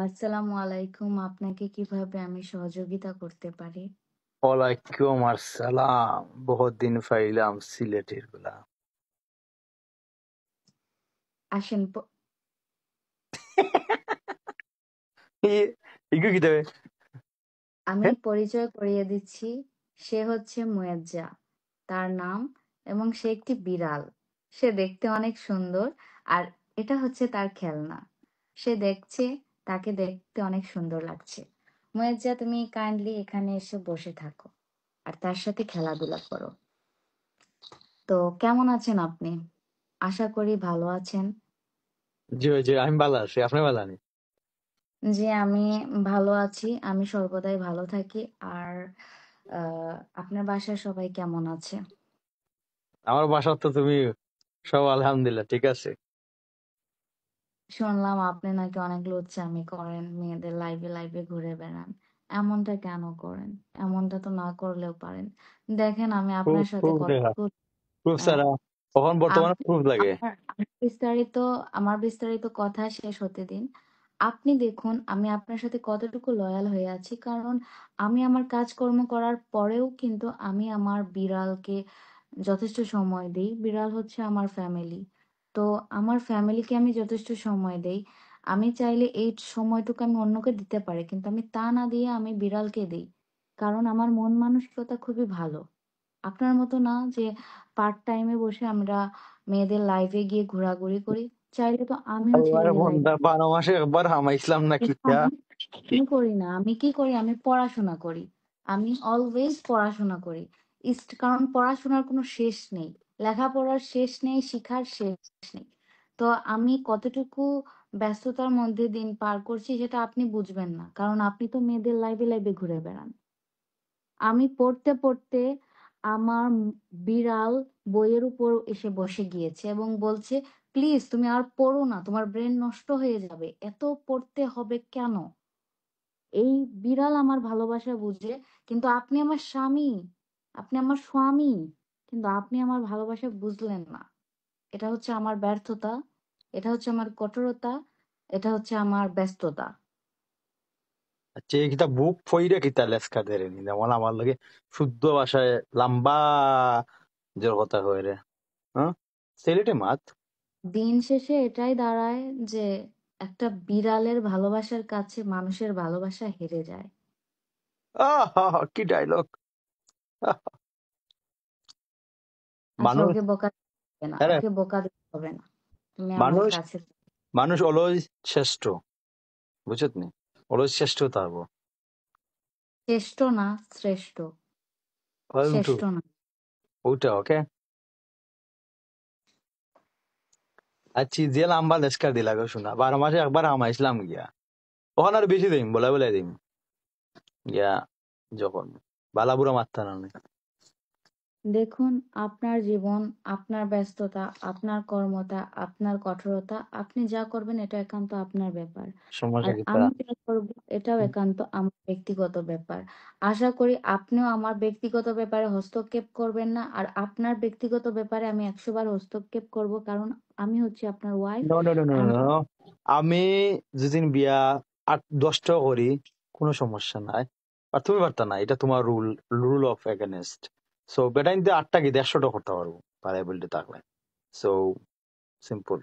আসসালামু আলাইকুম। আপনাকে কিভাবে আমি সহযোগিতা করতে পারি? ওয়ালাইকুম আসসালাম। বহুত দিন ফাইলাম সিলেটের গুলা। আসেন ইগু কি দেবে? আমি পরিচয় করিয়ে দিচ্ছি। সে হচ্ছে মুয়াজ্জা, তার নাম, এবং সে একটি বিড়াল। সে দেখতে অনেক সুন্দর, আর এটা হচ্ছে তার খেলনা। সে দেখছে, তাকে দেখতে অনেক সুন্দর লাগছে। মুয়াজ্জা, তুমি কাইন্ডলি এখানে এসে বসে থাকো আর তার সাথে খেলাধুলা করো। তো কেমন আছেন আপনি? আশা করি ভালো আছেন। জি জি, আমি ভালো আছি। আপনি ভালো আছেন? জি, আমি ভালো আছি। আমি সর্বদাই ভালো থাকি। আর আপনার বাসায় সবাই কেমন আছে? আমার বাসা তো তুমি সব আলহামদুলিল্লাহ ঠিক আছে। শুনলাম আপনি নাকি অনেক লুচ্চামি করেন, মেয়েদের লাইভে লাইভে ঘুরে বেড়ান। এমনটা কেন করেন? এমনটা তো না করলেও পারেন। দেখেন, আমি খুব আপনার সাথে খুব কথা দেখা, বল- খুব আহ, সারা। তখন বর্তমানে আপনি খুব লাগে। আমার বিস্তারিত আমার বিস্তারিত কথা শেষ হতে দিন। আপনি দেখুন আমি আপনার সাথে কতটুকু লয়াল হয়ে আছি, কারণ আমি আমার কাজকর্ম করার পরেও কিন্তু আমি আমার বিড়ালকে যথেষ্ট সময় দেই। বিড়াল হচ্ছে আমার ফ্যামিলি। তো আমার ফ্যামিলিকে আমি যথেষ্ট সময় দেই। আমি চাইলে এই সময়টুকু আমি অন্যকে দিতে পারি, কিন্তু আমি তা না দিয়ে আমি বিড়ালকে দিই। কারণ আমার মন মানসিকতা খুবই ভালো। আপনার মতো না যে পার্ট টাইমে বসে আমরা মেয়েদের লাইভে গিয়ে ঘোরাঘুরি করি। চাইলে তো আমিও আল্লাহর ছেলেদের লাইভে। বন্দা, 12 মাসে একবার হামাইছিলাম না কিন্তু কিতা। আমি করি না। আমি কি করি? আমি পড়াশোনা করি। আমি অলওয়েজ পড়াশোনা করি। কারণ পড়াশোনার কোনো শেষ নেই। লেখাপড়ার শেষ নেই, শিখার শেষ নেই। তো আমি কতটুকু ব্যস্ততার মধ্যে দিন পার করছি সেটা আপনি বুঝবেন না, কারণ আপনি তো মেয়েদের লাইভে লাইভে ঘুরে বেড়ান। আমি পড়তে পড়তে আমার বিড়াল বইয়ের উপর এসে বসে গিয়েছে এবং বলছে, প্লিজ তুমি আর পড়ো না, তোমার ব্রেন নষ্ট হয়ে যাবে, এত পড়তে হবে কেন? এই বিড়াল আমার ভালোবাসা বুঝে, কিন্তু আপনি আমার স্বামী, আপনি আমার স্বামী, কিন্তু আপনি আমার ভালোবাসা বুঝলেন না। এটা হচ্ছে আমার ব্যর্থতা, এটা হচ্ছে আমার কঠোরতা, এটা হচ্ছে আমার ব্যস্ততা। আচ্ছা, এই কিতা বুক ফইরা কিতা লেসকা দেরে নি যেমন আমার লাগে শুদ্ধ ভাষায় লম্বা যে কথা কয় রে। হ্যাঁ, সিলেটে মাত। দিন শেষে এটাই দাঁড়ায় যে একটা বিড়ালের ভালোবাসার কাছে মানুষের ভালোবাসা হেরে যায়। কি ডায়লগ! আচ্ছা, মানুষ, ওকে বোকা দিতে হবে না, আরে ওকে বোকা দিতে হবে না। তুমি আমার মানুষ কাছে মানুষ অলওয়েজ শ্রেষ্ঠ, বুঝছত নি? অলওয়েজ শ্রেষ্ঠ থাকবো। শ্রেষ্ঠ না, শ্রেষ্ঠ, উল্টো শ্রেষ্ঠ না। ওটা ওকে। আচ্ছা, যে লম্বা লেস্কার দিলা গো শোনা, 12 মাসে একবার হামাইছিলাম গিয়া। ওখানে আর বেশি দিম, বলা বলে দিম গিয়া যখন বালাবুড়া মারতা না। দেখুন, আপনার জীবন, আপনার ব্যস্ততা, আপনার কর্মটা, আপনার কঠোরতা, আপনি যা করবেন এটা একান্ত আপনার ব্যাপার। আর সমস্যা কি তা? আমি যা করব এটাও একান্ত আমার ব্যক্তিগত ব্যাপার। আশা করি আপনিও আমার ব্যক্তিগত ব্যাপারে হস্তক্ষেপ করবেন না, আর আপনার ব্যক্তিগত ব্যাপারে আমি 100 বার হস্তক্ষেপ করব, কারণ আমি হচ্ছি আপনার wife. No no no no আমি নো। আমি যেদিন বিয়া 8-10টা করি কোনো সমস্যা নাই, আর তুমি পারতা না, এটা তোমার rule, rule of against. So বেটা কিন্তু 8টা কি 150টা করতে পারবো পারে বলতে থাকলে। So simple.